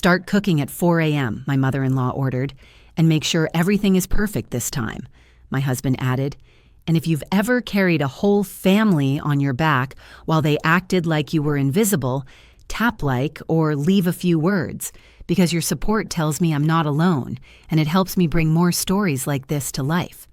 Start cooking at 4 a.m., my mother-in-law ordered, and make sure everything is perfect this time, my husband added. And if you've ever carried a whole family on your back while they acted like you were invisible, tap like or leave a few words, because your support tells me I'm not alone, and it helps me bring more stories like this to life.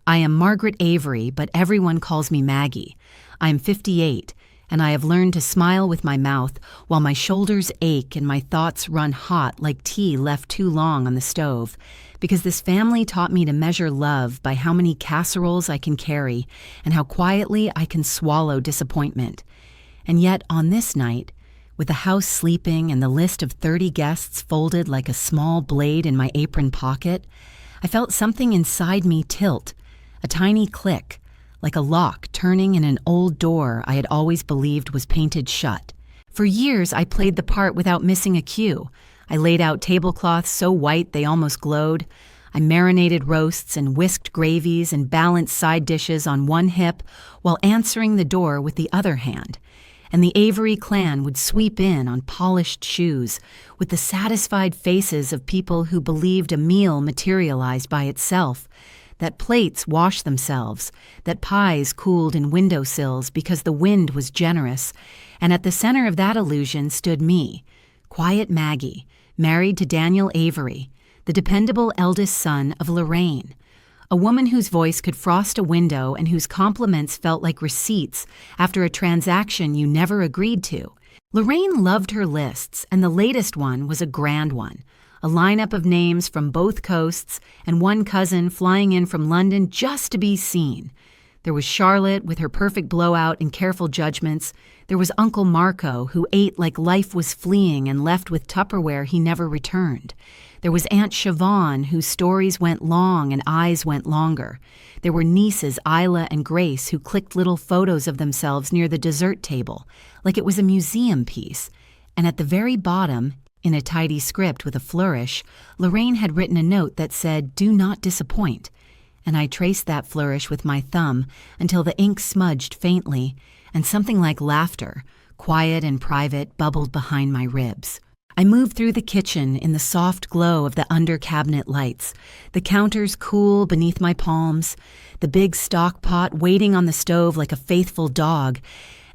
I am Margaret Avery, but everyone calls me Maggie. I am 58, and I have learned to smile with my mouth while my shoulders ache and my thoughts run hot like tea left too long on the stove, because this family taught me to measure love by how many casseroles I can carry and how quietly I can swallow disappointment. And yet, on this night, with the house sleeping and the list of 30 guests folded like a small blade in my apron pocket, I felt something inside me tilt, a tiny click, like a lock turning in an old door I had always believed was painted shut. For years, I played the part without missing a cue. I laid out tablecloths so white they almost glowed. I marinated roasts and whisked gravies and balanced side dishes on one hip while answering the door with the other hand. And the Avery clan would sweep in on polished shoes with the satisfied faces of people who believed a meal materialized by itself, that plates washed themselves, that pies cooled in windowsills because the wind was generous, and at the center of that illusion stood me, quiet Maggie, married to Daniel Avery, the dependable eldest son of Lorraine, a woman whose voice could frost a window and whose compliments felt like receipts after a transaction you never agreed to. Lorraine loved her lists, and the latest one was a grand one. A lineup of names from both coasts and one cousin flying in from London just to be seen. There was Charlotte with her perfect blowout and careful judgments. There was Uncle Marco, who ate like life was fleeing and left with Tupperware he never returned. There was Aunt Siobhan, whose stories went long and eyes went longer. There were nieces Isla and Grace, who clicked little photos of themselves near the dessert table, like it was a museum piece. And at the very bottom, in a tidy script with a flourish, Lorraine had written a note that said, "Do not disappoint," and I traced that flourish with my thumb until the ink smudged faintly, and something like laughter, quiet and private, bubbled behind my ribs. I moved through the kitchen in the soft glow of the under-cabinet lights, the counters cool beneath my palms, the big stock pot waiting on the stove like a faithful dog,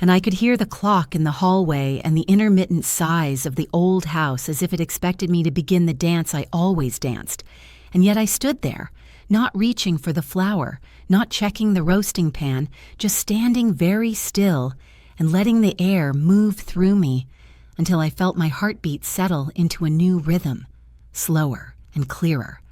and I could hear the clock in the hallway and the intermittent sighs of the old house as if it expected me to begin the dance I always danced. And yet I stood there, not reaching for the flour, not checking the roasting pan, just standing very still and letting the air move through me until I felt my heartbeat settle into a new rhythm, slower and clearer.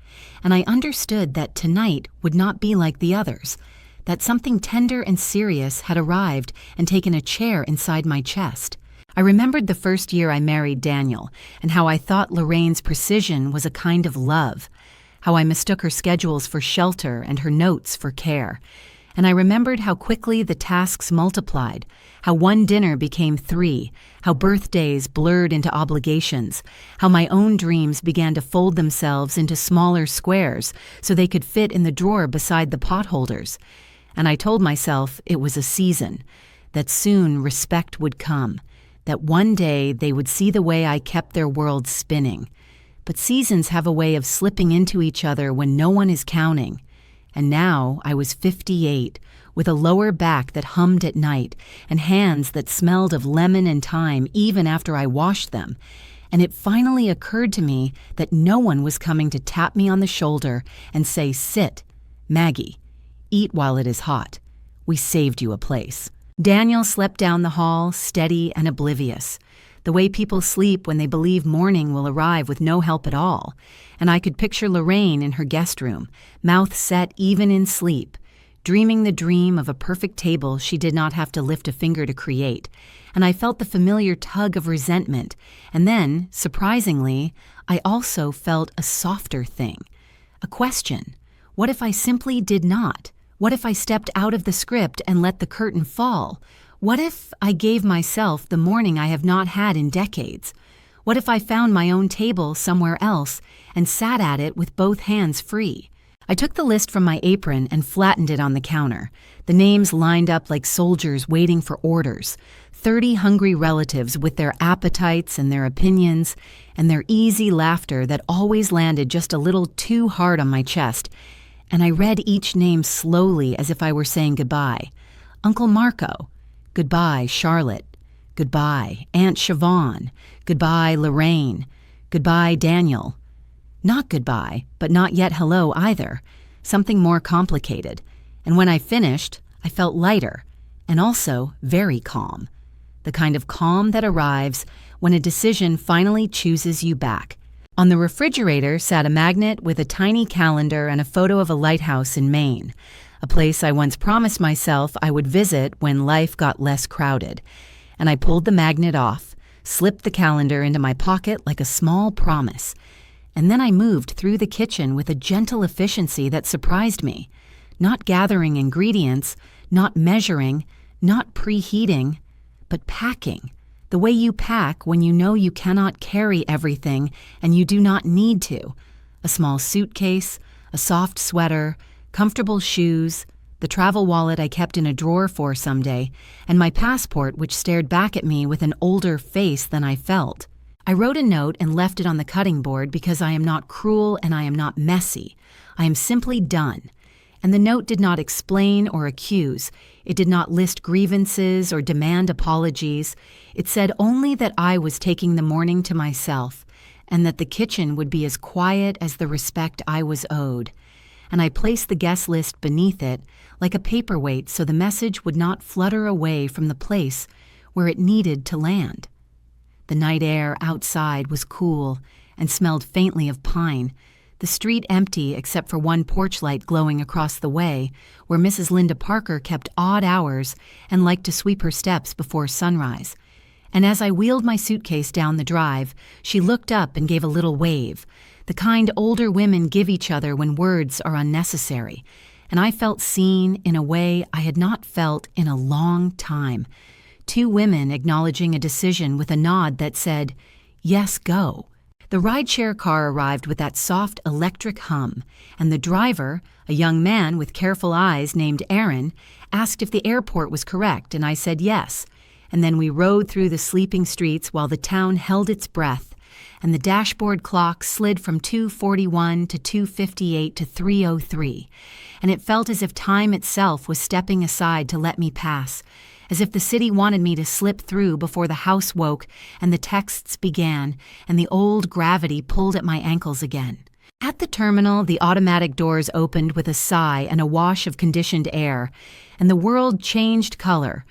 And I understood that tonight would not be like the others, that something tender and serious had arrived and taken a chair inside my chest. I remembered the first year I married Daniel and how I thought Lorraine's precision was a kind of love, how I mistook her schedules for shelter and her notes for care. And I remembered how quickly the tasks multiplied, how one dinner became 3, how birthdays blurred into obligations, how my own dreams began to fold themselves into smaller squares so they could fit in the drawer beside the potholders. And I told myself it was a season, that soon respect would come, that one day they would see the way I kept their world spinning. But seasons have a way of slipping into each other when no one is counting. And now I was 58, with a lower back that hummed at night and hands that smelled of lemon and thyme even after I washed them. And it finally occurred to me that no one was coming to tap me on the shoulder and say, "Sit, Maggie. Eat while it is hot. We saved you a place." Daniel slept down the hall, steady and oblivious, the way people sleep when they believe morning will arrive with no help at all. And I could picture Lorraine in her guest room, mouth set even in sleep, dreaming the dream of a perfect table she did not have to lift a finger to create. And I felt the familiar tug of resentment. And then, surprisingly, I also felt a softer thing, a question. What if I simply did not? What if I stepped out of the script and let the curtain fall? What if I gave myself the morning I have not had in decades? What if I found my own table somewhere else and sat at it with both hands free? I took the list from my apron and flattened it on the counter, the names lined up like soldiers waiting for orders. 30 hungry relatives with their appetites and their opinions and their easy laughter that always landed just a little too hard on my chest, and I read each name slowly as if I were saying goodbye. Uncle Marco. Goodbye, Charlotte. Goodbye, Aunt Siobhan. Goodbye, Lorraine. Goodbye, Daniel. Not goodbye, but not yet hello either. Something more complicated. And when I finished, I felt lighter, and also very calm. The kind of calm that arrives when a decision finally chooses you back. On the refrigerator sat a magnet with a tiny calendar and a photo of a lighthouse in Maine, a place I once promised myself I would visit when life got less crowded. And I pulled the magnet off, slipped the calendar into my pocket like a small promise. And then I moved through the kitchen with a gentle efficiency that surprised me. Not gathering ingredients, not measuring, not preheating, but packing. The way you pack when you know you cannot carry everything and you do not need to. A small suitcase, a soft sweater, comfortable shoes, the travel wallet I kept in a drawer for someday, and my passport which stared back at me with an older face than I felt. I wrote a note and left it on the cutting board because I am not cruel and I am not messy. I am simply done. And the note did not explain or accuse. It did not list grievances or demand apologies. It said only that I was taking the morning to myself and that the kitchen would be as quiet as the respect I was owed. And I placed the guest list beneath it like a paperweight so the message would not flutter away from the place where it needed to land. The night air outside was cool and smelled faintly of pine, the street empty except for one porch light glowing across the way, where Mrs. Linda Parker kept odd hours and liked to sweep her steps before sunrise. And as I wheeled my suitcase down the drive, she looked up and gave a little wave, the kind older women give each other when words are unnecessary, and I felt seen in a way I had not felt in a long time. Two women acknowledging a decision with a nod that said, "Yes, go." The rideshare car arrived with that soft electric hum, and the driver, a young man with careful eyes named Aaron, asked if the airport was correct, and I said yes. And then we rode through the sleeping streets while the town held its breath, and the dashboard clock slid from 2:41 to 2:58 to 3:03, and it felt as if time itself was stepping aside to let me pass, as if the city wanted me to slip through before the house woke and the texts began and the old gravity pulled at my ankles again. At the terminal, the automatic doors opened with a sigh and a wash of conditioned air, and the world changed color,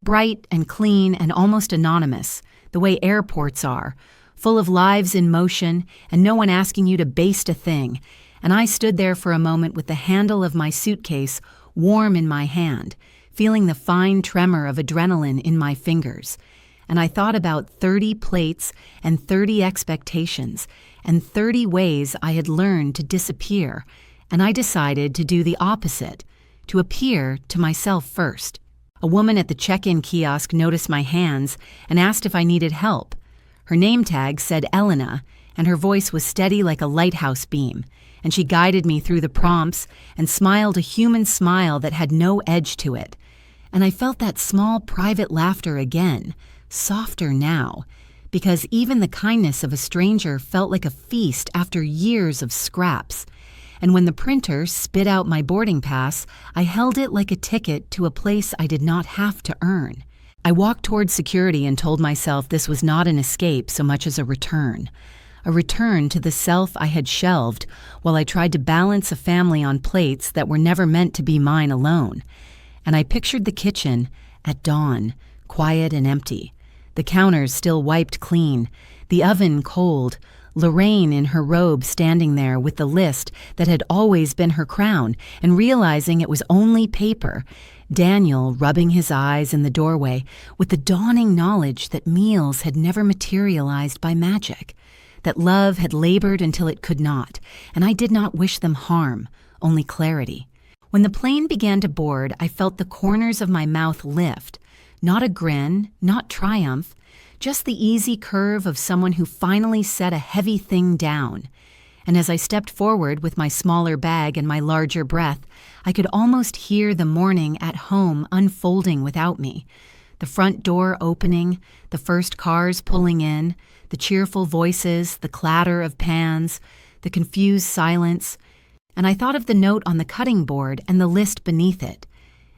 bright and clean and almost anonymous, the way airports are, full of lives in motion and no one asking you to baste a thing. And I stood there for a moment with the handle of my suitcase warm in my hand, feeling the fine tremor of adrenaline in my fingers. And I thought about 30 plates and 30 expectations and 30 ways I had learned to disappear, and I decided to do the opposite, to appear to myself first. A woman at the check-in kiosk noticed my hands and asked if I needed help. Her name tag said Elena, and her voice was steady like a lighthouse beam, and she guided me through the prompts and smiled a human smile that had no edge to it. And I felt that small private laughter again, softer now, because even the kindness of a stranger felt like a feast after years of scraps. And when the printer spit out my boarding pass, I held it like a ticket to a place I did not have to earn. I walked toward security and told myself this was not an escape so much as a return to the self I had shelved while I tried to balance a family on plates that were never meant to be mine alone. And I pictured the kitchen at dawn, quiet and empty, the counters still wiped clean, the oven cold, Lorraine in her robe standing there with the list that had always been her crown and realizing it was only paper, Daniel rubbing his eyes in the doorway with the dawning knowledge that meals had never materialized by magic, that love had labored until it could not, and I did not wish them harm, only clarity. When the plane began to board, I felt the corners of my mouth lift, not a grin, not triumph, just the easy curve of someone who finally set a heavy thing down. And as I stepped forward with my smaller bag and my larger breath, I could almost hear the morning at home unfolding without me. The front door opening, the first cars pulling in, the cheerful voices, the clatter of pans, the confused silence, and I thought of the note on the cutting board and the list beneath it,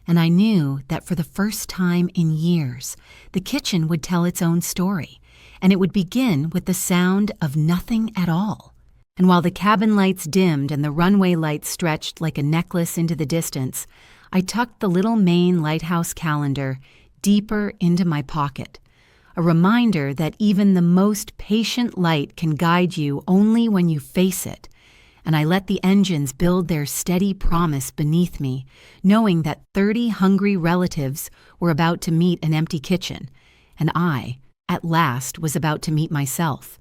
and I knew that for the first time in years, the kitchen would tell its own story, and it would begin with the sound of nothing at all. And while the cabin lights dimmed and the runway lights stretched like a necklace into the distance, I tucked the little Maine lighthouse calendar deeper into my pocket, a reminder that even the most patient light can guide you only when you face it. And I let the engines build their steady promise beneath me, knowing that 30 hungry relatives were about to meet an empty kitchen, and I, at last, was about to meet myself.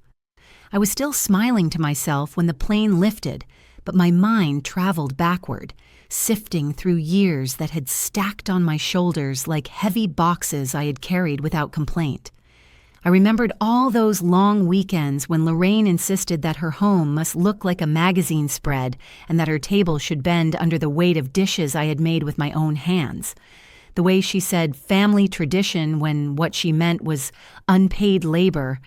I was still smiling to myself when the plane lifted, but my mind traveled backward, sifting through years that had stacked on my shoulders like heavy boxes I had carried without complaint. I remembered all those long weekends when Lorraine insisted that her home must look like a magazine spread and that her table should bend under the weight of dishes I had made with my own hands. The way she said family tradition when what she meant was unpaid labor,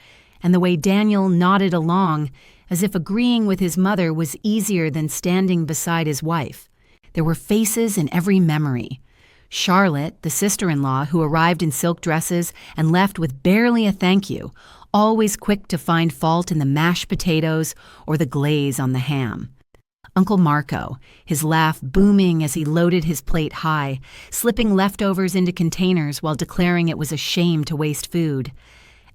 and the way Daniel nodded along as if agreeing with his mother was easier than standing beside his wife. There were faces in every memory. Charlotte, the sister-in-law who arrived in silk dresses and left with barely a thank you, always quick to find fault in the mashed potatoes or the glaze on the ham. Uncle Marco, his laugh booming as he loaded his plate high, slipping leftovers into containers while declaring it was a shame to waste food.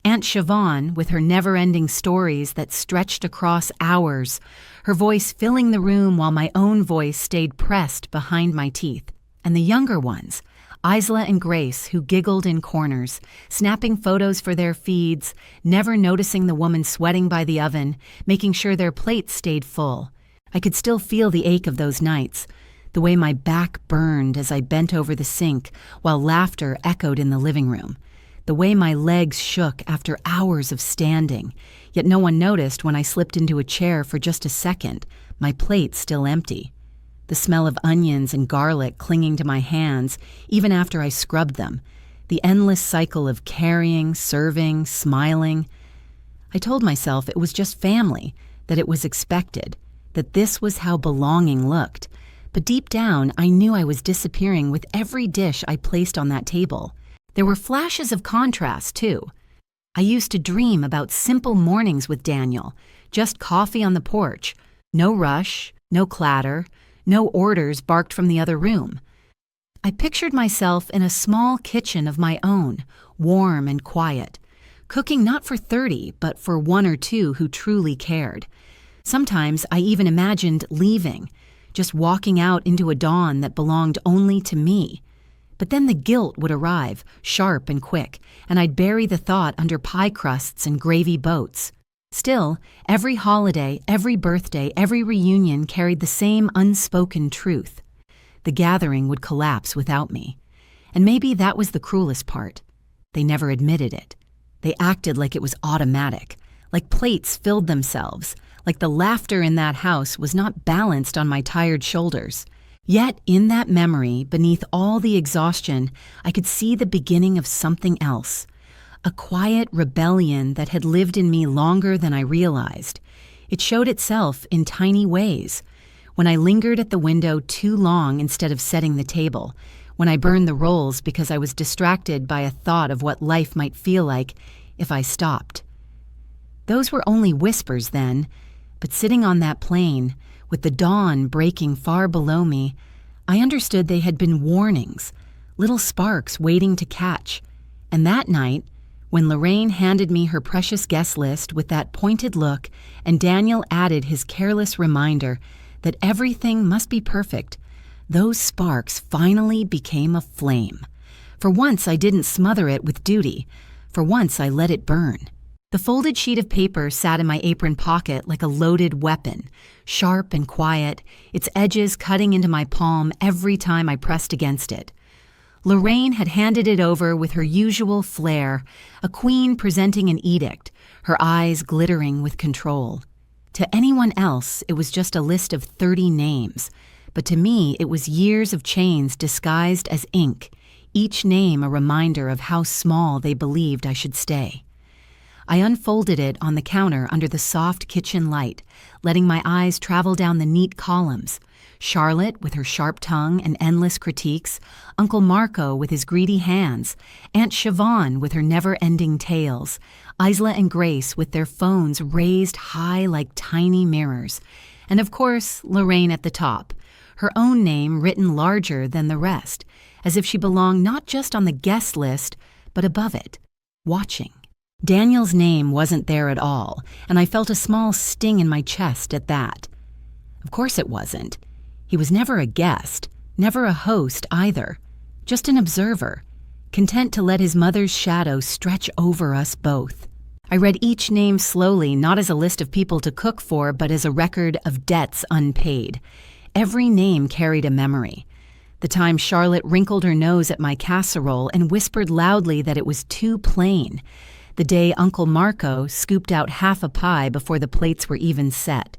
Aunt Siobhan, with her never-ending stories that stretched across hours, her voice filling the room while my own voice stayed pressed behind my teeth. And the younger ones, Isla and Grace, who giggled in corners, snapping photos for their feeds, never noticing the woman sweating by the oven, making sure their plates stayed full. I could still feel the ache of those nights, the way my back burned as I bent over the sink while laughter echoed in the living room. The way my legs shook after hours of standing, yet no one noticed when I slipped into a chair for just a second, my plate still empty. The smell of onions and garlic clinging to my hands, even after I scrubbed them. The endless cycle of carrying, serving, smiling. I told myself it was just family, that it was expected, that this was how belonging looked. But deep down, I knew I was disappearing with every dish I placed on that table. There were flashes of contrast, too. I used to dream about simple mornings with Daniel, just coffee on the porch, no rush, no clatter, no orders barked from the other room. I pictured myself in a small kitchen of my own, warm and quiet, cooking not for 30, but for 1 or 2 who truly cared. Sometimes I even imagined leaving, just walking out into a dawn that belonged only to me. But then the guilt would arrive, sharp and quick, and I'd bury the thought under pie crusts and gravy boats. Still, every holiday, every birthday, every reunion carried the same unspoken truth. The gathering would collapse without me. And maybe that was the cruelest part. They never admitted it. They acted like it was automatic, like plates filled themselves, like the laughter in that house was not balanced on my tired shoulders. Yet, in that memory, beneath all the exhaustion, I could see the beginning of something else. A quiet rebellion that had lived in me longer than I realized. It showed itself in tiny ways. When I lingered at the window too long instead of setting the table. When I burned the rolls because I was distracted by a thought of what life might feel like if I stopped. Those were only whispers then, but sitting on that plane, with the dawn breaking far below me, I understood they had been warnings, little sparks waiting to catch. And that night, when Lorraine handed me her precious guest list with that pointed look and Daniel added his careless reminder that everything must be perfect, those sparks finally became a flame. For once I didn't smother it with duty. For once I let it burn. The folded sheet of paper sat in my apron pocket like a loaded weapon, sharp and quiet, its edges cutting into my palm every time I pressed against it. Lorraine had handed it over with her usual flair, a queen presenting an edict, her eyes glittering with control. To anyone else, it was just a list of 30 names, but to me it was years of chains disguised as ink, each name a reminder of how small they believed I should stay. I unfolded it on the counter under the soft kitchen light, letting my eyes travel down the neat columns. Charlotte with her sharp tongue and endless critiques, Uncle Marco with his greedy hands, Aunt Siobhan with her never-ending tales, Isla and Grace with their phones raised high like tiny mirrors, and of course, Lorraine at the top, her own name written larger than the rest, as if she belonged not just on the guest list, but above it, watching. Daniel's name wasn't there at all, and I felt a small sting in my chest at that. Of course it wasn't. He was never a guest, never a host either, just an observer, content to let his mother's shadow stretch over us both. I read each name slowly, not as a list of people to cook for, but as a record of debts unpaid. Every name carried a memory. The time Charlotte wrinkled her nose at my casserole and whispered loudly that it was too plain. The day Uncle Marco scooped out half a pie before the plates were even set.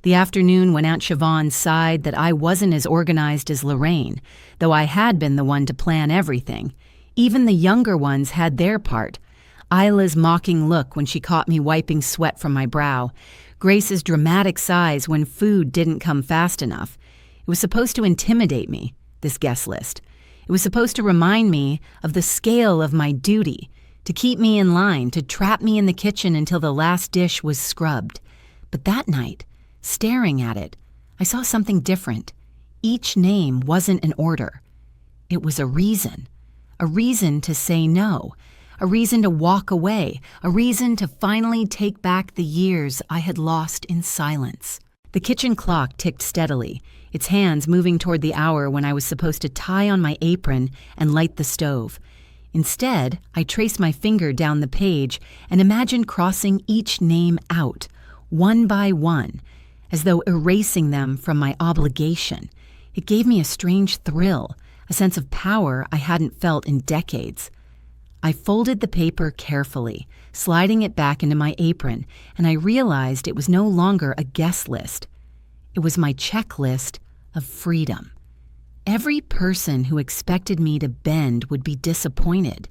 The afternoon when Aunt Siobhan sighed that I wasn't as organized as Lorraine, though I had been the one to plan everything. Even the younger ones had their part. Isla's mocking look when she caught me wiping sweat from my brow. Grace's dramatic sighs when food didn't come fast enough. It was supposed to intimidate me, this guest list. It was supposed to remind me of the scale of my duty, to keep me in line, to trap me in the kitchen until the last dish was scrubbed. But that night, staring at it, I saw something different. Each name wasn't an order. It was a reason to say no, a reason to walk away, a reason to finally take back the years I had lost in silence. The kitchen clock ticked steadily, its hands moving toward the hour when I was supposed to tie on my apron and light the stove. Instead, I traced my finger down the page and imagined crossing each name out, one by one, as though erasing them from my obligation. It gave me a strange thrill, a sense of power I hadn't felt in decades. I folded the paper carefully, sliding it back into my apron, and I realized it was no longer a guest list. It was my checklist of freedom. Every person who expected me to bend would be disappointed.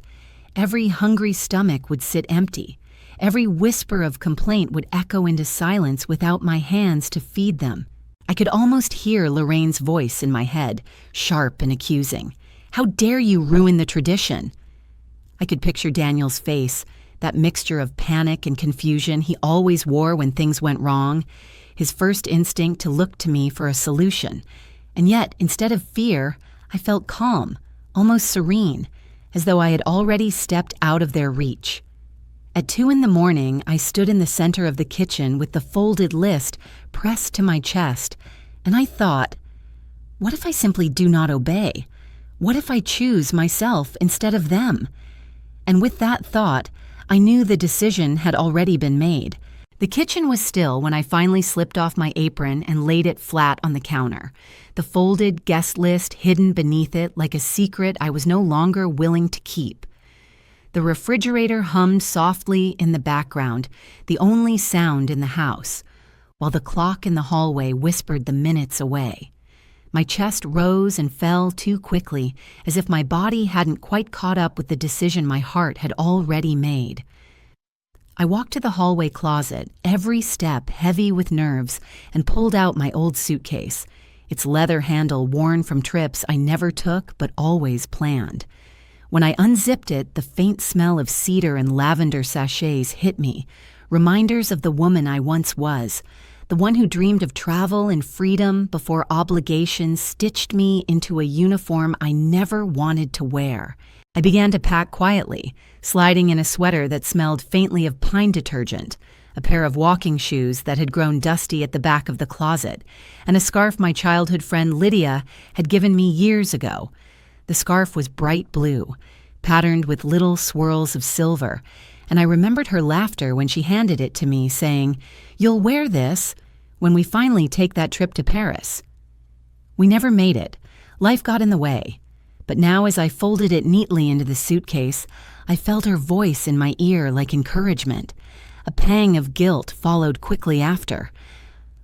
Every hungry stomach would sit empty. Every whisper of complaint would echo into silence without my hands to feed them. I could almost hear Lorraine's voice in my head, sharp and accusing. "How dare you ruin the tradition?" I could picture Daniel's face, that mixture of panic and confusion he always wore when things went wrong, his first instinct to look to me for a solution. And yet, instead of fear, I felt calm, almost serene, as though I had already stepped out of their reach. At 2 a.m, I stood in the center of the kitchen with the folded list pressed to my chest, and I thought, what if I simply do not obey? What if I choose myself instead of them? And with that thought, I knew the decision had already been made. The kitchen was still when I finally slipped off my apron and laid it flat on the counter, the folded guest list hidden beneath it like a secret I was no longer willing to keep. The refrigerator hummed softly in the background, the only sound in the house, while the clock in the hallway whispered the minutes away. My chest rose and fell too quickly, as if my body hadn't quite caught up with the decision my heart had already made. I walked to the hallway closet, every step heavy with nerves, and pulled out my old suitcase, its leather handle worn from trips I never took but always planned. When I unzipped it, the faint smell of cedar and lavender sachets hit me, reminders of the woman I once was, the one who dreamed of travel and freedom before obligations stitched me into a uniform I never wanted to wear. I began to pack quietly, sliding in a sweater that smelled faintly of pine detergent, a pair of walking shoes that had grown dusty at the back of the closet, and a scarf my childhood friend Lydia had given me years ago. The scarf was bright blue, patterned with little swirls of silver, and I remembered her laughter when she handed it to me, saying, "You'll wear this when we finally take that trip to Paris." We never made it. Life got in the way. But now as I folded it neatly into the suitcase, I felt her voice in my ear like encouragement. A pang of guilt followed quickly after.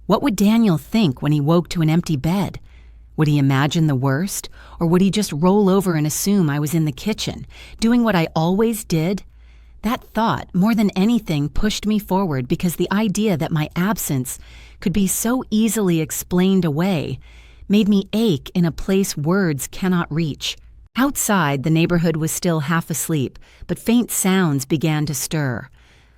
What would Daniel think when he woke to an empty bed? Would he imagine the worst, or would he just roll over and assume I was in the kitchen, doing what I always did? That thought, more than anything, pushed me forward because the idea that my absence could be so easily explained away made me ache in a place words cannot reach. Outside, the neighborhood was still half asleep, but faint sounds began to stir.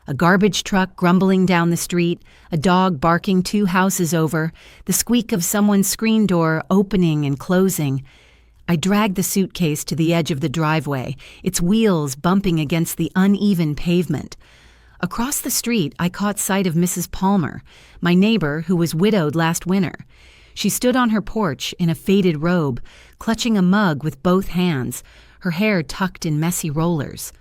A garbage truck grumbling down the street, a dog barking 2 houses over, the squeak of someone's screen door opening and closing. I dragged the suitcase to the edge of the driveway, its wheels bumping against the uneven pavement. Across the street, I caught sight of Mrs. Palmer, my neighbor who was widowed last winter. She stood on her porch in a faded robe, clutching a mug with both hands, her hair tucked in messy rollers.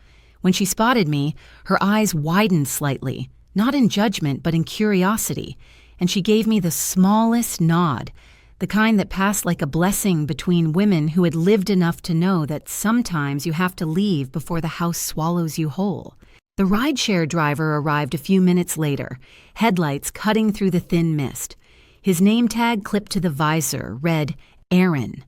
When she spotted me, her eyes widened slightly, not in judgment but in curiosity, and she gave me the smallest nod, the kind that passed like a blessing between women who had lived enough to know that sometimes you have to leave before the house swallows you whole. The rideshare driver arrived a few minutes later, headlights cutting through the thin mist. His name tag clipped to the visor read, Aaron.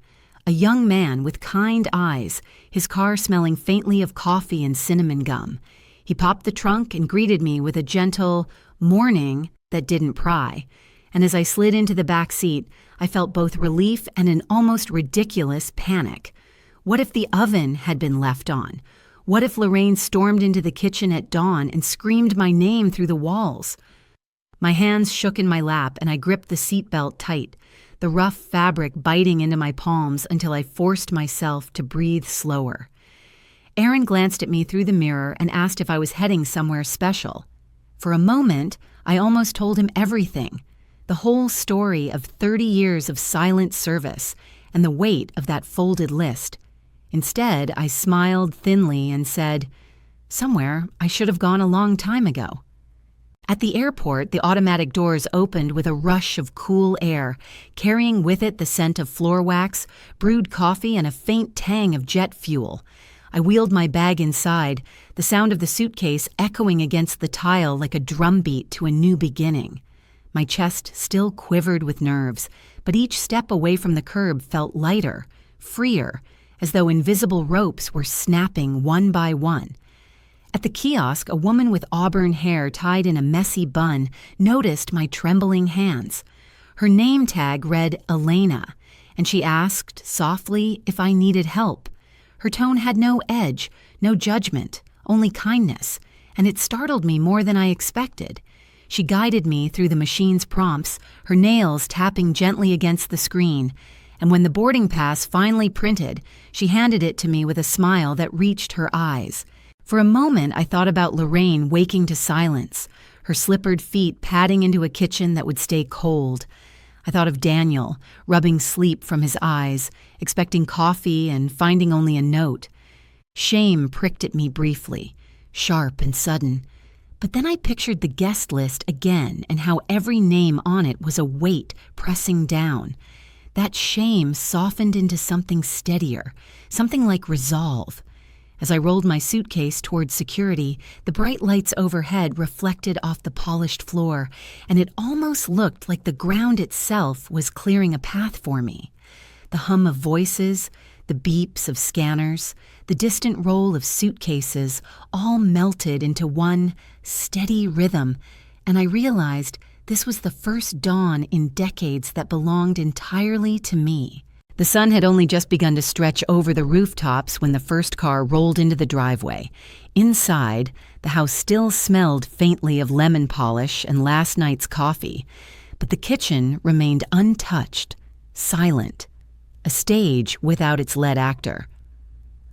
A young man with kind eyes, his car smelling faintly of coffee and cinnamon gum. He popped the trunk and greeted me with a gentle morning that didn't pry. And as I slid into the back seat, I felt both relief and an almost ridiculous panic. What if the oven had been left on? What if Lorraine stormed into the kitchen at dawn and screamed my name through the walls? My hands shook in my lap and I gripped the seatbelt tight, the rough fabric biting into my palms until I forced myself to breathe slower. Aaron glanced at me through the mirror and asked if I was heading somewhere special. For a moment, I almost told him everything, the whole story of 30 years of silent service and the weight of that folded list. Instead, I smiled thinly and said, "Somewhere I should have gone a long time ago." At the airport, the automatic doors opened with a rush of cool air, carrying with it the scent of floor wax, brewed coffee, and a faint tang of jet fuel. I wheeled my bag inside, the sound of the suitcase echoing against the tile like a drumbeat to a new beginning. My chest still quivered with nerves, but each step away from the curb felt lighter, freer, as though invisible ropes were snapping one by one. At the kiosk, a woman with auburn hair tied in a messy bun noticed my trembling hands. Her name tag read Elena, and she asked softly if I needed help. Her tone had no edge, no judgment, only kindness, and it startled me more than I expected. She guided me through the machine's prompts, her nails tapping gently against the screen, and when the boarding pass finally printed, she handed it to me with a smile that reached her eyes. For a moment, I thought about Lorraine waking to silence, her slippered feet padding into a kitchen that would stay cold. I thought of Daniel, rubbing sleep from his eyes, expecting coffee and finding only a note. Shame pricked at me briefly, sharp and sudden. But then I pictured the guest list again and how every name on it was a weight pressing down. That shame softened into something steadier, something like resolve. As I rolled my suitcase toward security, the bright lights overhead reflected off the polished floor, and it almost looked like the ground itself was clearing a path for me. The hum of voices, the beeps of scanners, the distant roll of suitcases all melted into one steady rhythm, and I realized this was the first dawn in decades that belonged entirely to me. The sun had only just begun to stretch over the rooftops when the first car rolled into the driveway. Inside, the house still smelled faintly of lemon polish and last night's coffee, but the kitchen remained untouched, silent, a stage without its lead actor.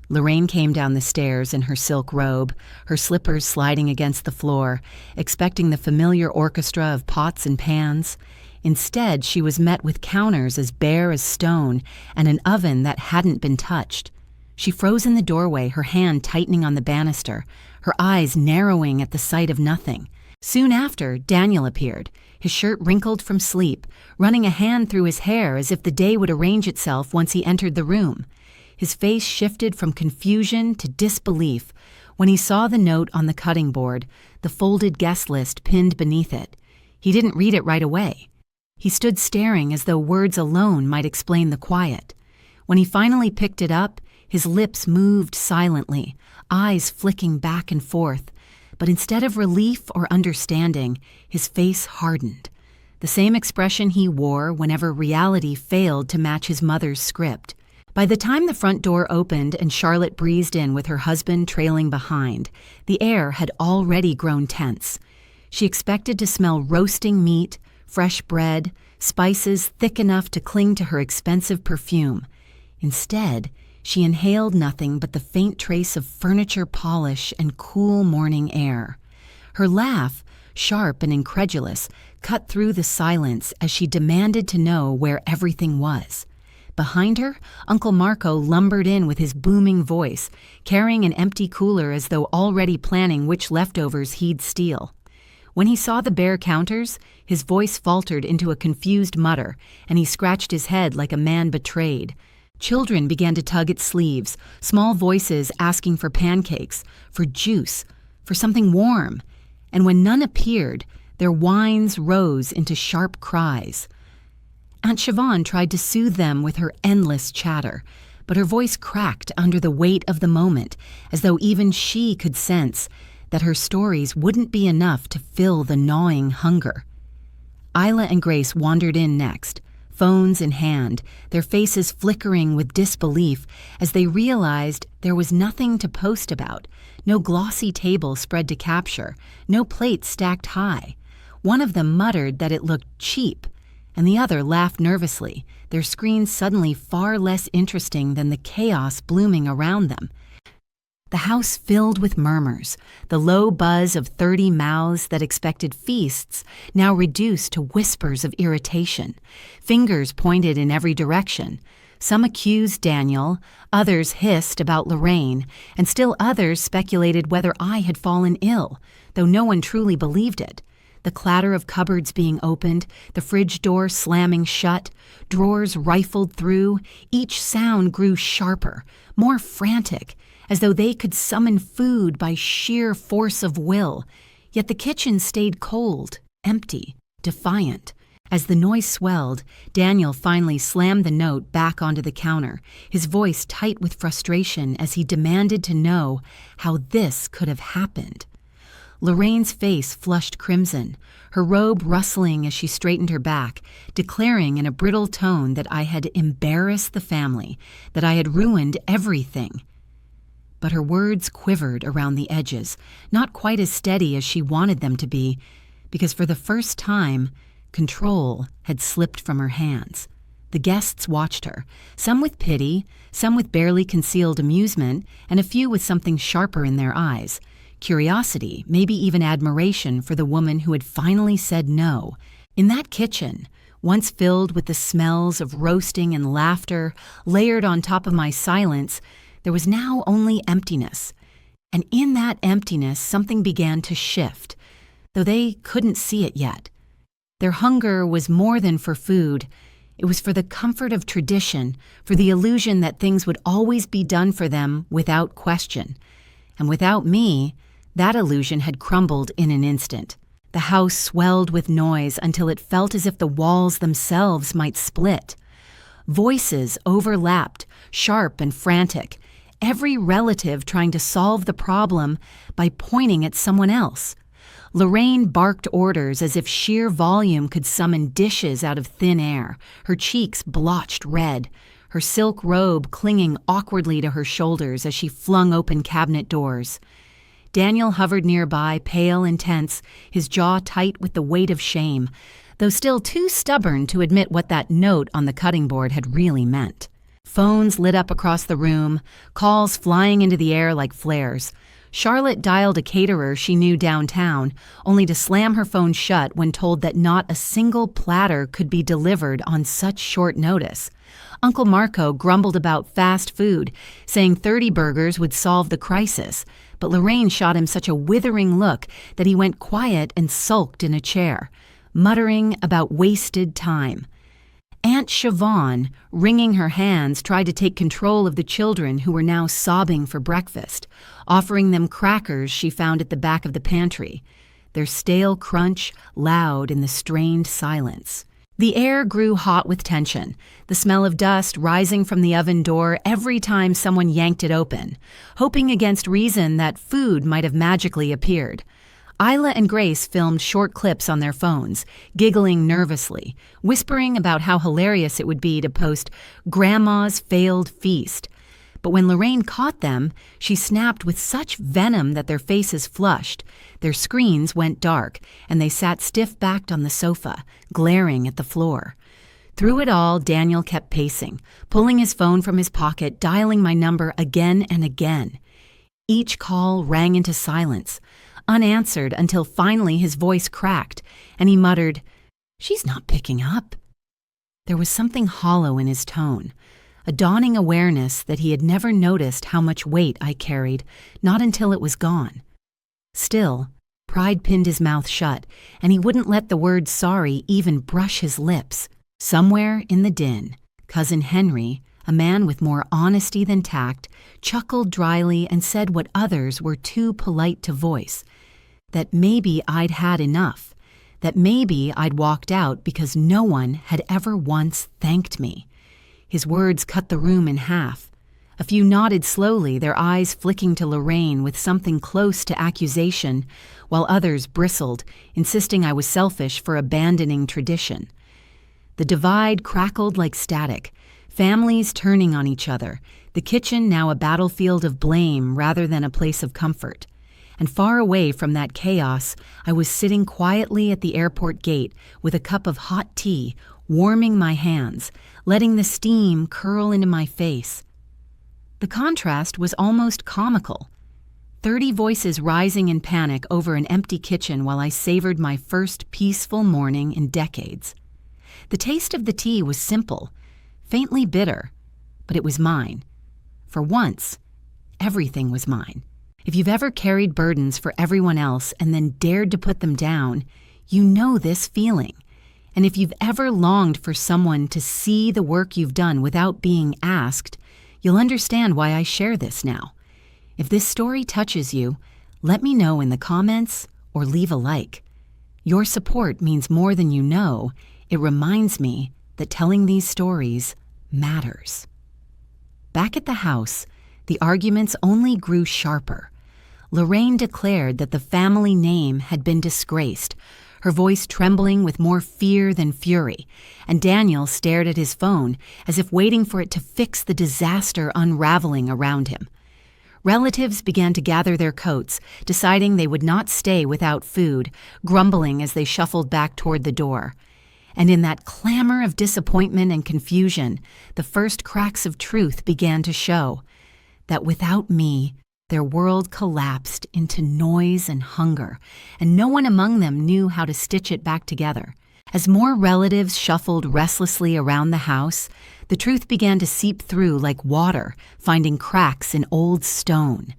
Lorraine came down the stairs in her silk robe, her slippers sliding against the floor, expecting the familiar orchestra of pots and pans. Instead, she was met with counters as bare as stone and an oven that hadn't been touched. She froze in the doorway, her hand tightening on the banister, her eyes narrowing at the sight of nothing. Soon after, Daniel appeared, his shirt wrinkled from sleep, running a hand through his hair as if the day would arrange itself once he entered the room. His face shifted from confusion to disbelief when he saw the note on the cutting board, the folded guest list pinned beneath it. He didn't read it right away. He stood staring as though words alone might explain the quiet. When he finally picked it up, his lips moved silently, eyes flicking back and forth. But instead of relief or understanding, his face hardened. The same expression he wore whenever reality failed to match his mother's script. By the time the front door opened and Charlotte breezed in with her husband trailing behind, the air had already grown tense. She expected to smell roasting meat, fresh bread, spices thick enough to cling to her expensive perfume. Instead, she inhaled nothing but the faint trace of furniture polish and cool morning air. Her laugh, sharp and incredulous, cut through the silence as she demanded to know where everything was. Behind her, Uncle Marco lumbered in with his booming voice, carrying an empty cooler as though already planning which leftovers he'd steal. When he saw the bare counters, his voice faltered into a confused mutter, and he scratched his head like a man betrayed. Children began to tug at sleeves, small voices asking for pancakes, for juice, for something warm. And when none appeared, their whines rose into sharp cries. Aunt Siobhan tried to soothe them with her endless chatter, but her voice cracked under the weight of the moment, as though even she could sense that her stories wouldn't be enough to fill the gnawing hunger. Isla and Grace wandered in next, phones in hand, their faces flickering with disbelief as they realized there was nothing to post about, no glossy table spread to capture, no plates stacked high. One of them muttered that it looked cheap, and the other laughed nervously, their screens suddenly far less interesting than the chaos blooming around them. The house filled with murmurs, the low buzz of 30 mouths that expected feasts now reduced to whispers of irritation. Fingers pointed in every direction. Some accused Daniel, others hissed about Lorraine, and still others speculated whether I had fallen ill, though no one truly believed it. The clatter of cupboards being opened, the fridge door slamming shut, drawers rifled through, each sound grew sharper, more frantic, as though they could summon food by sheer force of will. Yet the kitchen stayed cold, empty, defiant. As the noise swelled, Daniel finally slammed the note back onto the counter, his voice tight with frustration as he demanded to know how this could have happened. Lorraine's face flushed crimson, her robe rustling as she straightened her back, declaring in a brittle tone that I had embarrassed the family, that I had ruined everything. But her words quivered around the edges, not quite as steady as she wanted them to be, because for the first time, control had slipped from her hands. The guests watched her, some with pity, some with barely concealed amusement, and a few with something sharper in their eyes. Curiosity, maybe even admiration for the woman who had finally said no. In that kitchen, once filled with the smells of roasting and laughter, layered on top of my silence, there was now only emptiness. And in that emptiness, something began to shift, though they couldn't see it yet. Their hunger was more than for food. It was for the comfort of tradition, for the illusion that things would always be done for them without question. And without me, that illusion had crumbled in an instant. The house swelled with noise until it felt as if the walls themselves might split. Voices overlapped, sharp and frantic, every relative trying to solve the problem by pointing at someone else. Lorraine barked orders as if sheer volume could summon dishes out of thin air, her cheeks blotched red, her silk robe clinging awkwardly to her shoulders as she flung open cabinet doors. Daniel hovered nearby, pale and tense, his jaw tight with the weight of shame, though still too stubborn to admit what that note on the cutting board had really meant. Phones lit up across the room, calls flying into the air like flares. Charlotte dialed a caterer she knew downtown, only to slam her phone shut when told that not a single platter could be delivered on such short notice. Uncle Marco grumbled about fast food, saying 30 burgers would solve the crisis, but Lorraine shot him such a withering look that he went quiet and sulked in a chair, muttering about wasted time. Aunt Siobhan, wringing her hands, tried to take control of the children who were now sobbing for breakfast, offering them crackers she found at the back of the pantry, their stale crunch loud in the strained silence. The air grew hot with tension, the smell of dust rising from the oven door every time someone yanked it open, hoping against reason that food might have magically appeared. Isla and Grace filmed short clips on their phones, giggling nervously, whispering about how hilarious it would be to post Grandma's failed feast. But when Lorraine caught them, she snapped with such venom that their faces flushed, their screens went dark, and they sat stiff-backed on the sofa, glaring at the floor. Through it all, Daniel kept pacing, pulling his phone from his pocket, dialing my number again and again. Each call rang into silence, unanswered until finally his voice cracked, and he muttered, "She's not picking up." There was something hollow in his tone, a dawning awareness that he had never noticed how much weight I carried, not until it was gone. Still, pride pinned his mouth shut, and he wouldn't let the word sorry even brush his lips. Somewhere in the din, Cousin Henry, a man with more honesty than tact, chuckled dryly and said what others were too polite to voice, that maybe I'd had enough, that maybe I'd walked out because no one had ever once thanked me. His words cut the room in half. A few nodded slowly, their eyes flicking to Lorraine with something close to accusation, while others bristled, insisting I was selfish for abandoning tradition. The divide crackled like static, families turning on each other, the kitchen now a battlefield of blame rather than a place of comfort. And far away from that chaos, I was sitting quietly at the airport gate with a cup of hot tea, warming my hands, letting the steam curl into my face. The contrast was almost comical. 30 voices rising in panic over an empty kitchen while I savored my first peaceful morning in decades. The taste of the tea was simple, faintly bitter, but it was mine. For once, everything was mine. If you've ever carried burdens for everyone else and then dared to put them down, you know this feeling. And if you've ever longed for someone to see the work you've done without being asked, you'll understand why I share this now. If this story touches you, let me know in the comments or leave a like. Your support means more than you know. It reminds me that telling these stories matters. Back at the house, the arguments only grew sharper. Lorraine declared that the family name had been disgraced, her voice trembling with more fear than fury, and Daniel stared at his phone as if waiting for it to fix the disaster unraveling around him. Relatives began to gather their coats, deciding they would not stay without food, grumbling as they shuffled back toward the door. And in that clamor of disappointment and confusion, the first cracks of truth began to show, that without me, their world collapsed into noise and hunger, and no one among them knew how to stitch it back together. As more relatives shuffled restlessly around the house, the truth began to seep through like water, finding cracks in old stone.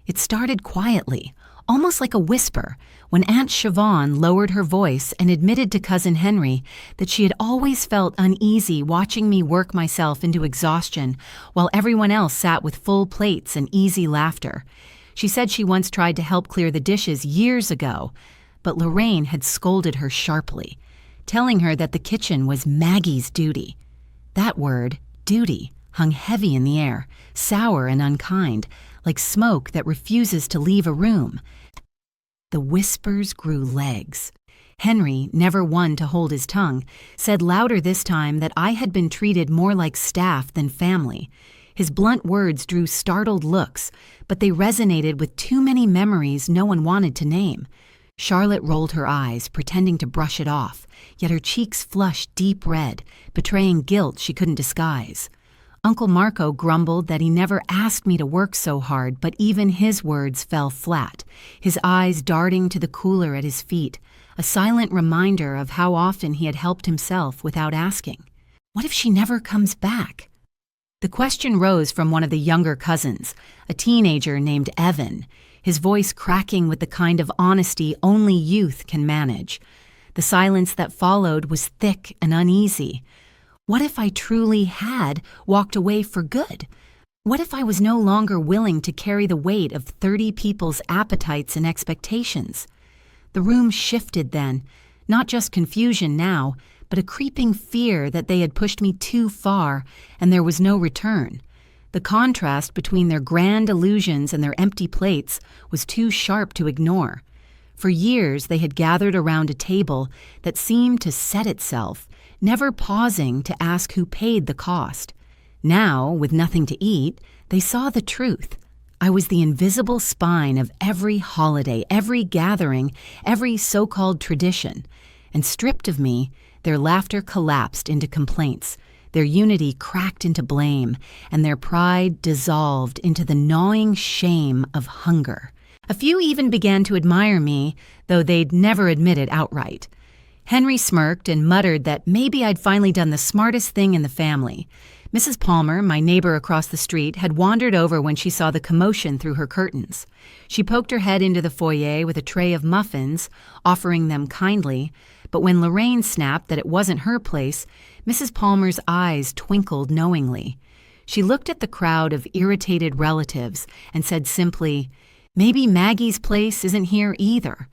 It started quietly, almost like a whisper, when Aunt Siobhan lowered her voice and admitted to Cousin Henry that she had always felt uneasy watching me work myself into exhaustion while everyone else sat with full plates and easy laughter. She said she once tried to help clear the dishes years ago, but Lorraine had scolded her sharply, telling her that the kitchen was Maggie's duty. That word, duty, hung heavy in the air, sour and unkind, like smoke that refuses to leave a room. The whispers grew legs. Henry, never one to hold his tongue, said louder this time that I had been treated more like staff than family. His blunt words drew startled looks, but they resonated with too many memories no one wanted to name. Charlotte rolled her eyes, pretending to brush it off, yet her cheeks flushed deep red, betraying guilt she couldn't disguise. Uncle Marco grumbled that he never asked me to work so hard, but even his words fell flat, his eyes darting to the cooler at his feet, a silent reminder of how often he had helped himself without asking. What if she never comes back? The question rose from one of the younger cousins, a teenager named Evan, his voice cracking with the kind of honesty only youth can manage. The silence that followed was thick and uneasy. What if I truly had walked away for good? What if I was no longer willing to carry the weight of 30 people's appetites and expectations? The room shifted then, not just confusion now, but a creeping fear that they had pushed me too far and there was no return. The contrast between their grand illusions and their empty plates was too sharp to ignore. For years they had gathered around a table that seemed to set itself, never pausing to ask who paid the cost. Now, with nothing to eat, they saw the truth. I was the invisible spine of every holiday, every gathering, every so-called tradition. And stripped of me, their laughter collapsed into complaints, their unity cracked into blame, and their pride dissolved into the gnawing shame of hunger. A few even began to admire me, though they'd never admit it outright. Henry smirked and muttered that maybe I'd finally done the smartest thing in the family. Mrs. Palmer, my neighbor across the street, had wandered over when she saw the commotion through her curtains. She poked her head into the foyer with a tray of muffins, offering them kindly, but when Lorraine snapped that it wasn't her place, Mrs. Palmer's eyes twinkled knowingly. She looked at the crowd of irritated relatives and said simply, "Maybe Maggie's place isn't here either."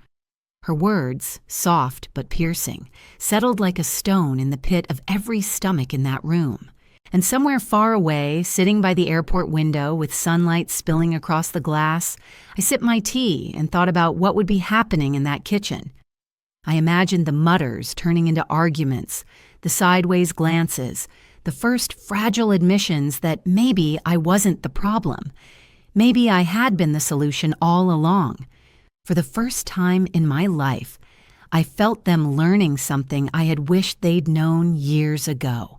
Her words, soft but piercing, settled like a stone in the pit of every stomach in that room. And somewhere far away, sitting by the airport window with sunlight spilling across the glass, I sipped my tea and thought about what would be happening in that kitchen. I imagined the mutters turning into arguments, the sideways glances, the first fragile admissions that maybe I wasn't the problem. Maybe I had been the solution all along. For the first time in my life, I felt them learning something I had wished they'd known years ago.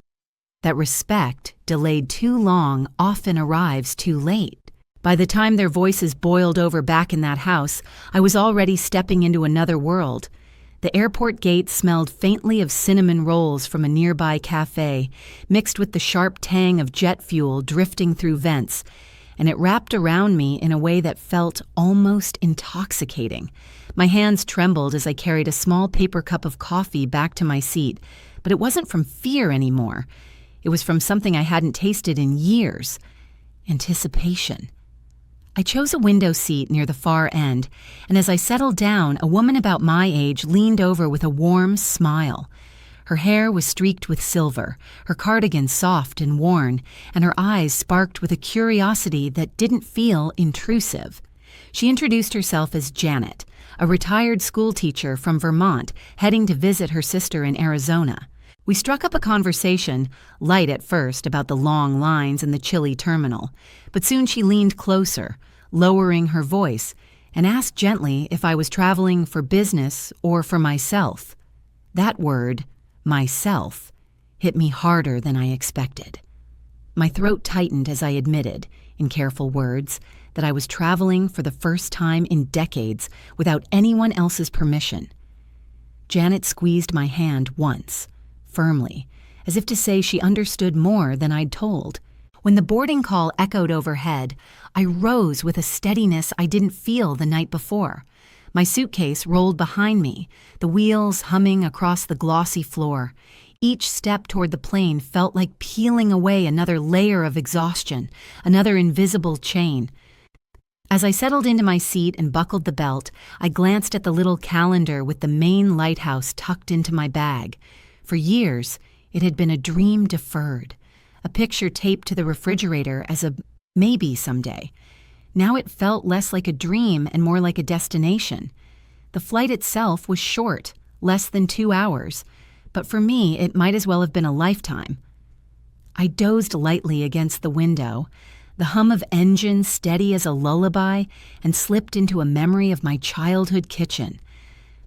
That respect, delayed too long, often arrives too late. By the time their voices boiled over back in that house, I was already stepping into another world. The airport gate smelled faintly of cinnamon rolls from a nearby cafe, mixed with the sharp tang of jet fuel drifting through vents, and it wrapped around me in a way that felt almost intoxicating. My hands trembled as I carried a small paper cup of coffee back to my seat, but it wasn't from fear anymore. It was from something I hadn't tasted in years: anticipation. I chose a window seat near the far end, and as I settled down, a woman about my age leaned over with a warm smile. Her hair was streaked with silver, her cardigan soft and worn, and her eyes sparked with a curiosity that didn't feel intrusive. She introduced herself as Janet, a retired schoolteacher from Vermont heading to visit her sister in Arizona. We struck up a conversation, light at first about the long lines in the chilly terminal, but soon she leaned closer, lowering her voice, and asked gently if I was traveling for business or for myself. That word, myself, hit me harder than I expected. My throat tightened as I admitted, in careful words, that I was traveling for the first time in decades without anyone else's permission. Janet squeezed my hand once, firmly, as if to say she understood more than I'd told. When the boarding call echoed overhead, I rose with a steadiness I didn't feel the night before. My suitcase rolled behind me, the wheels humming across the glossy floor. Each step toward the plane felt like peeling away another layer of exhaustion, another invisible chain. As I settled into my seat and buckled the belt, I glanced at the little calendar with the main lighthouse tucked into my bag. For years, it had been a dream deferred, a picture taped to the refrigerator as a maybe someday. Now it felt less like a dream and more like a destination. The flight itself was short, less than 2 hours, but for me it might as well have been a lifetime. I dozed lightly against the window, the hum of engine steady as a lullaby, and slipped into a memory of my childhood kitchen.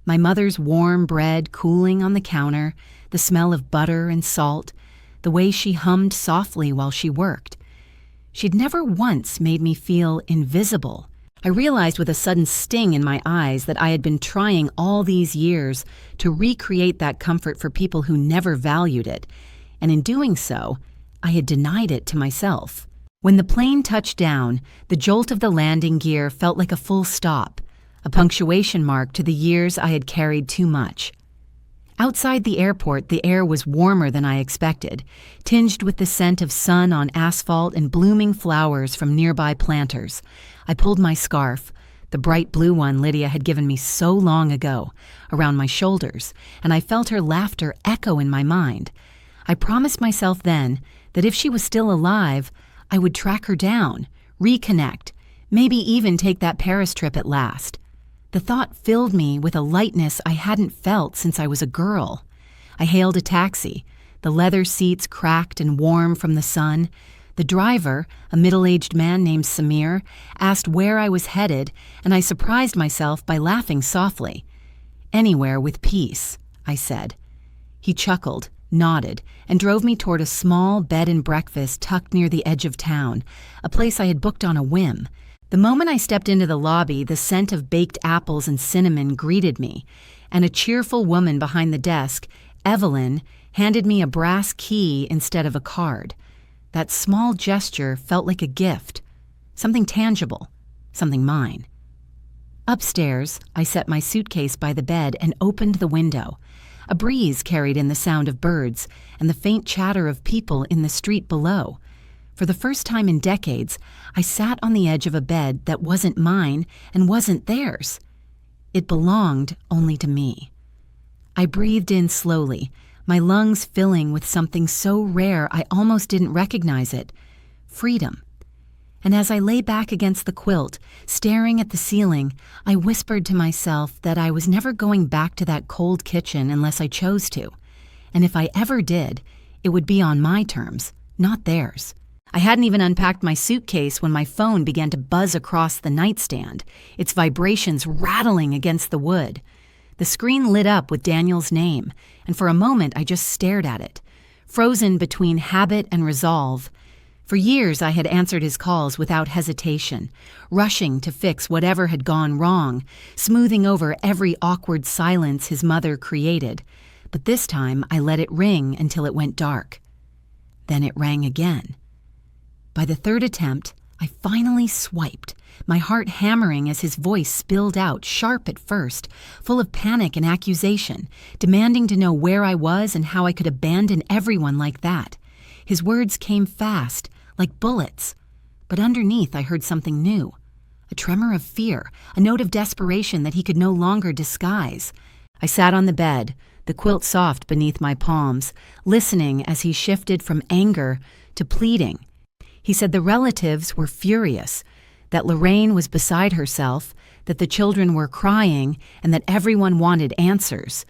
My mother's warm bread cooling on the counter, the smell of butter and salt, the way she hummed softly while she worked. She'd never once made me feel invisible. I realized with a sudden sting in my eyes that I had been trying all these years to recreate that comfort for people who never valued it, and in doing so, I had denied it to myself. When the plane touched down, the jolt of the landing gear felt like a full stop, a punctuation mark to the years I had carried too much. Outside the airport, the air was warmer than I expected, tinged with the scent of sun on asphalt and blooming flowers from nearby planters. I pulled my scarf, the bright blue one Lydia had given me so long ago, around my shoulders, and I felt her laughter echo in my mind. I promised myself then that if she was still alive, I would track her down, reconnect, maybe even take that Paris trip at last. The thought filled me with a lightness I hadn't felt since I was a girl. I hailed a taxi, the leather seats cracked and warm from the sun. The driver, a middle-aged man named Samir, asked where I was headed, and I surprised myself by laughing softly. "Anywhere with peace," I said. He chuckled, nodded, and drove me toward a small bed and breakfast tucked near the edge of town, a place I had booked on a whim. The moment I stepped into the lobby, the scent of baked apples and cinnamon greeted me, and a cheerful woman behind the desk, Evelyn, handed me a brass key instead of a card. That small gesture felt like a gift, something tangible, something mine. Upstairs, I set my suitcase by the bed and opened the window. A breeze carried in the sound of birds and the faint chatter of people in the street below. For the first time in decades, I sat on the edge of a bed that wasn't mine and wasn't theirs. It belonged only to me. I breathed in slowly, my lungs filling with something so rare I almost didn't recognize it: freedom. And as I lay back against the quilt, staring at the ceiling, I whispered to myself that I was never going back to that cold kitchen unless I chose to. And if I ever did, it would be on my terms, not theirs. I hadn't even unpacked my suitcase when my phone began to buzz across the nightstand, its vibrations rattling against the wood. The screen lit up with Daniel's name, and for a moment I just stared at it, frozen between habit and resolve. For years I had answered his calls without hesitation, rushing to fix whatever had gone wrong, smoothing over every awkward silence his mother created. But this time I let it ring until it went dark. Then it rang again. By the third attempt, I finally swiped, my heart hammering as his voice spilled out, sharp at first, full of panic and accusation, demanding to know where I was and how I could abandon everyone like that. His words came fast, like bullets. But underneath I heard something new, a tremor of fear, a note of desperation that he could no longer disguise. I sat on the bed, the quilt soft beneath my palms, listening as he shifted from anger to pleading. He said the relatives were furious, that Lorraine was beside herself, that the children were crying, and that everyone wanted answers.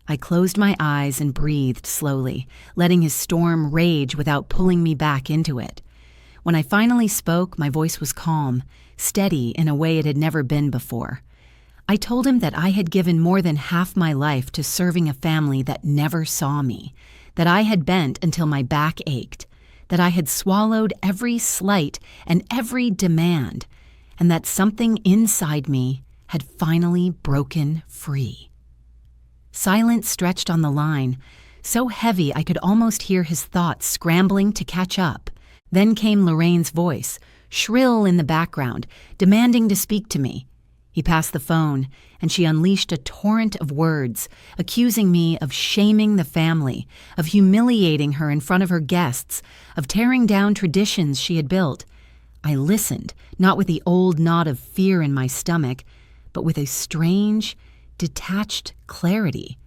I closed my eyes and breathed slowly, letting his storm rage without pulling me back into it. When I finally spoke, my voice was calm, steady in a way it had never been before. I told him that I had given more than half my life to serving a family that never saw me, that I had bent until my back ached, that I had swallowed every slight and every demand, and that something inside me had finally broken free. Silence stretched on the line, so heavy I could almost hear his thoughts scrambling to catch up. Then came Lorraine's voice, shrill in the background, demanding to speak to me. He passed the phone, and she unleashed a torrent of words, accusing me of shaming the family, of humiliating her in front of her guests, of tearing down traditions she had built. I listened, not with the old knot of fear in my stomach, but with a strange, detached clarity.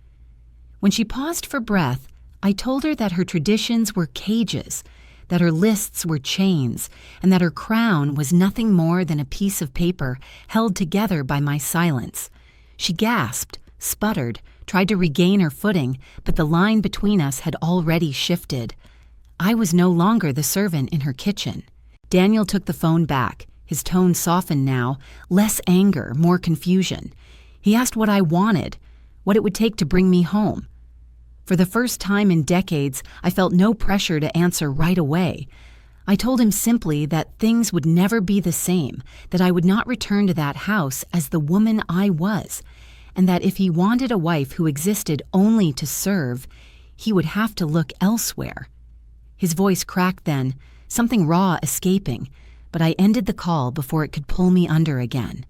When she paused for breath, I told her that her traditions were cages, that her lists were chains, and that her crown was nothing more than a piece of paper held together by my silence. She gasped, sputtered, tried to regain her footing, but the line between us had already shifted. I was no longer the servant in her kitchen. Daniel took the phone back, his tone softened now, less anger, more confusion. He asked what I wanted, what it would take to bring me home. For the first time in decades, I felt no pressure to answer right away. I told him simply that things would never be the same, that I would not return to that house as the woman I was, and that if he wanted a wife who existed only to serve, he would have to look elsewhere. His voice cracked then, something raw escaping, but I ended the call before it could pull me under again.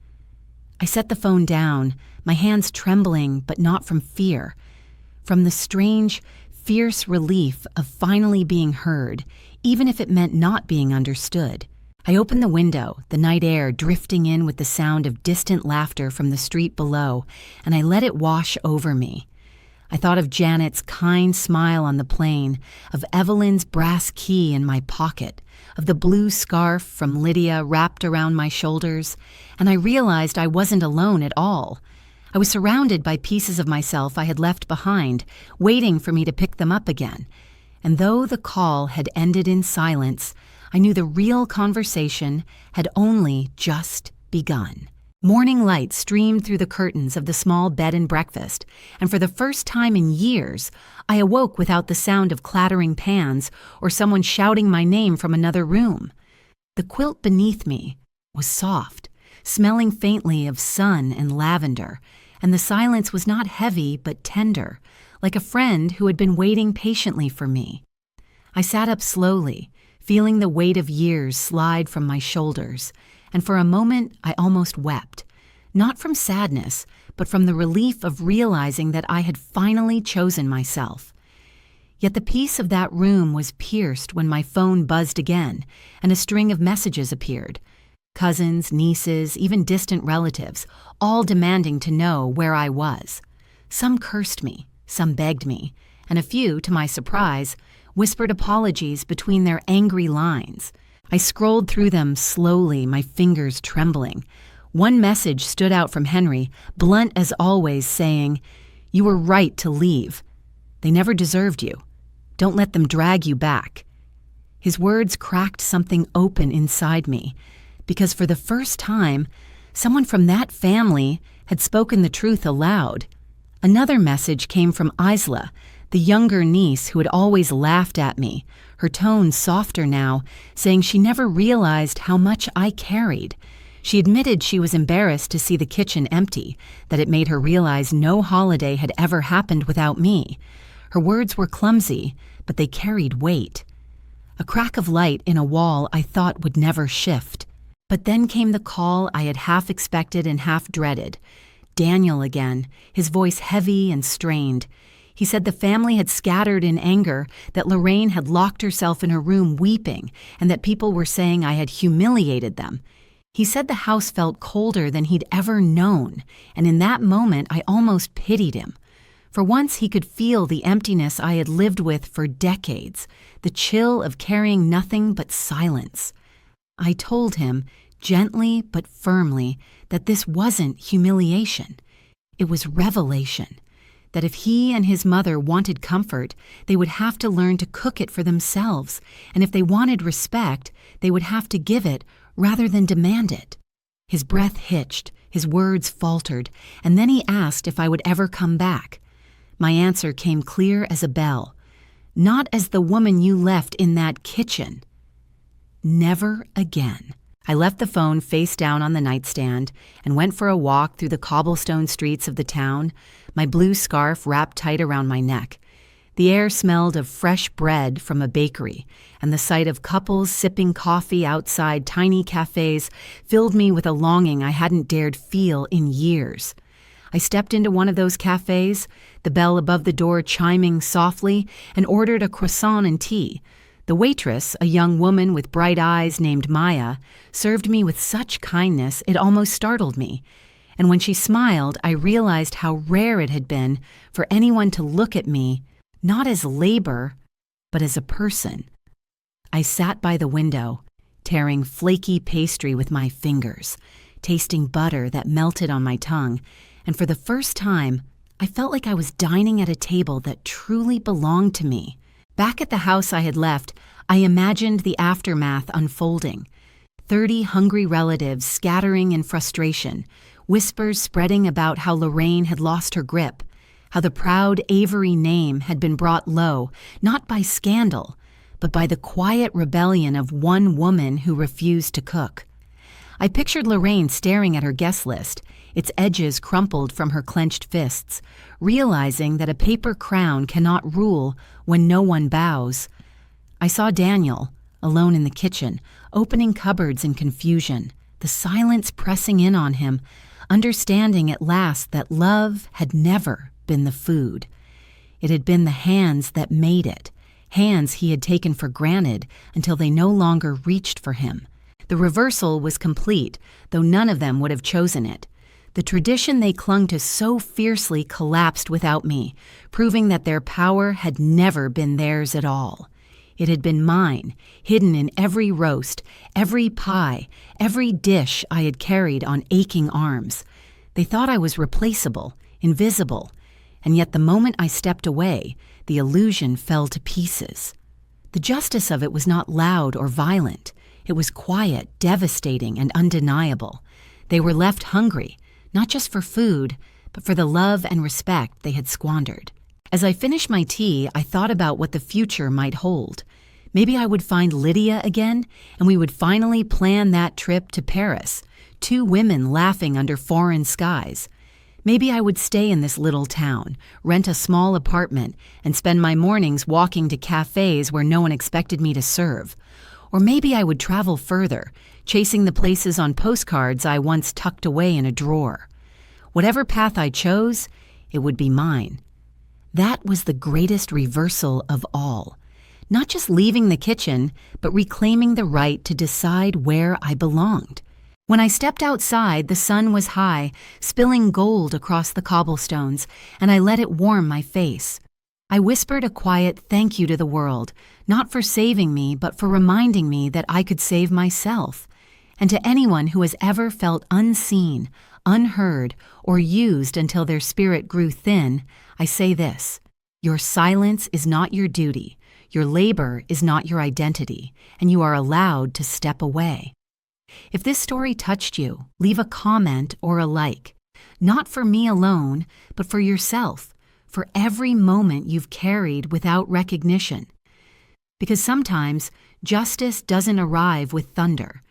I set the phone down, my hands trembling, but not from fear. From the strange, fierce relief of finally being heard, even if it meant not being understood. I opened the window, the night air drifting in with the sound of distant laughter from the street below, and I let it wash over me. I thought of Janet's kind smile on the plane, of Evelyn's brass key in my pocket, of the blue scarf from Lydia wrapped around my shoulders, and I realized I wasn't alone at all. I was surrounded by pieces of myself I had left behind, waiting for me to pick them up again. And though the call had ended in silence, I knew the real conversation had only just begun. Morning light streamed through the curtains of the small bed and breakfast, and for the first time in years, I awoke without the sound of clattering pans or someone shouting my name from another room. The quilt beneath me was soft, smelling faintly of sun and lavender, and the silence was not heavy but tender, like a friend who had been waiting patiently for me. I sat up slowly, feeling the weight of years slide from my shoulders, and for a moment I almost wept, not from sadness, but from the relief of realizing that I had finally chosen myself. Yet the peace of that room was pierced when my phone buzzed again, and a string of messages appeared. Cousins, nieces, even distant relatives, all demanding to know where I was. Some cursed me, some begged me, and a few, to my surprise, whispered apologies between their angry lines. I scrolled through them slowly, my fingers trembling. One message stood out from Henry, blunt as always, saying, "You were right to leave. They never deserved you. Don't let them drag you back." His words cracked something open inside me, because for the first time, someone from that family had spoken the truth aloud. Another message came from Isla, the younger niece who had always laughed at me, her tone softer now, saying she never realized how much I carried. She admitted she was embarrassed to see the kitchen empty, that it made her realize no holiday had ever happened without me. Her words were clumsy, but they carried weight. A crack of light in a wall I thought would never shift. But then came the call I had half expected and half dreaded. Daniel again, his voice heavy and strained. He said the family had scattered in anger, that Lorraine had locked herself in her room weeping, and that people were saying I had humiliated them. He said the house felt colder than he'd ever known, and in that moment I almost pitied him. For once he could feel the emptiness I had lived with for decades, the chill of carrying nothing but silence. I told him, gently but firmly, that this wasn't humiliation. It was revelation. That if he and his mother wanted comfort, they would have to learn to cook it for themselves, and if they wanted respect, they would have to give it rather than demand it. His breath hitched, his words faltered, and then he asked if I would ever come back. My answer came clear as a bell. Not as the woman you left in that kitchen. Never again. I left the phone face down on the nightstand and went for a walk through the cobblestone streets of the town, my blue scarf wrapped tight around my neck. The air smelled of fresh bread from a bakery, and the sight of couples sipping coffee outside tiny cafes filled me with a longing I hadn't dared feel in years. I stepped into one of those cafes, the bell above the door chiming softly, and ordered a croissant and tea. The waitress, a young woman with bright eyes named Maya, served me with such kindness it almost startled me. And when she smiled, I realized how rare it had been for anyone to look at me, not as labor, but as a person. I sat by the window, tearing flaky pastry with my fingers, tasting butter that melted on my tongue, and for the first time, I felt like I was dining at a table that truly belonged to me. Back at the house I had left, I imagined the aftermath unfolding. 30 hungry relatives scattering in frustration, whispers spreading about how Lorraine had lost her grip, how the proud Avery name had been brought low, not by scandal, but by the quiet rebellion of one woman who refused to cook. I pictured Lorraine staring at her guest list, its edges crumpled from her clenched fists, realizing that a paper crown cannot rule when no one bows. I saw Daniel, alone in the kitchen, opening cupboards in confusion, the silence pressing in on him, understanding at last that love had never been the food. It had been the hands that made it, hands he had taken for granted until they no longer reached for him. The reversal was complete, though none of them would have chosen it. The tradition they clung to so fiercely collapsed without me, proving that their power had never been theirs at all. It had been mine, hidden in every roast, every pie, every dish I had carried on aching arms. They thought I was replaceable, invisible, and yet the moment I stepped away, the illusion fell to pieces. The justice of it was not loud or violent. It was quiet, devastating, and undeniable. They were left hungry, not just for food, but for the love and respect they had squandered. As I finished my tea, I thought about what the future might hold. Maybe I would find Lydia again, and we would finally plan that trip to Paris, 2 women laughing under foreign skies. Maybe I would stay in this little town, rent a small apartment, and spend my mornings walking to cafes where no one expected me to serve. Or maybe I would travel further, chasing the places on postcards I once tucked away in a drawer. Whatever path I chose, it would be mine. That was the greatest reversal of all. Not just leaving the kitchen, but reclaiming the right to decide where I belonged. When I stepped outside, the sun was high, spilling gold across the cobblestones, and I let it warm my face. I whispered a quiet thank you to the world, not for saving me, but for reminding me that I could save myself. And to anyone who has ever felt unseen, unheard, or used until their spirit grew thin, I say this: your silence is not your duty, your labor is not your identity, and you are allowed to step away. If this story touched you, leave a comment or a like. Not for me alone, but for yourself, for every moment you've carried without recognition. Because sometimes justice doesn't arrive with thunder.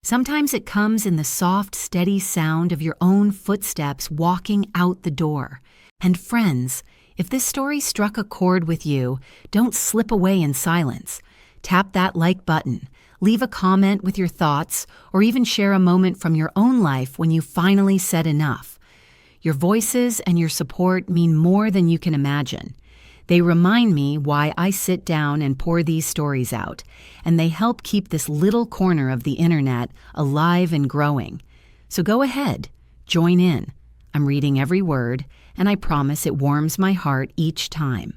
Sometimes it comes in the soft, steady sound of your own footsteps walking out the door. And friends, if this story struck a chord with you, don't slip away in silence. Tap that like button, leave a comment with your thoughts, or even share a moment from your own life when you finally said enough. Your voices and your support mean more than you can imagine. They remind me why I sit down and pour these stories out, and they help keep this little corner of the internet alive and growing. So go ahead, join in. I'm reading every word, and I promise it warms my heart each time.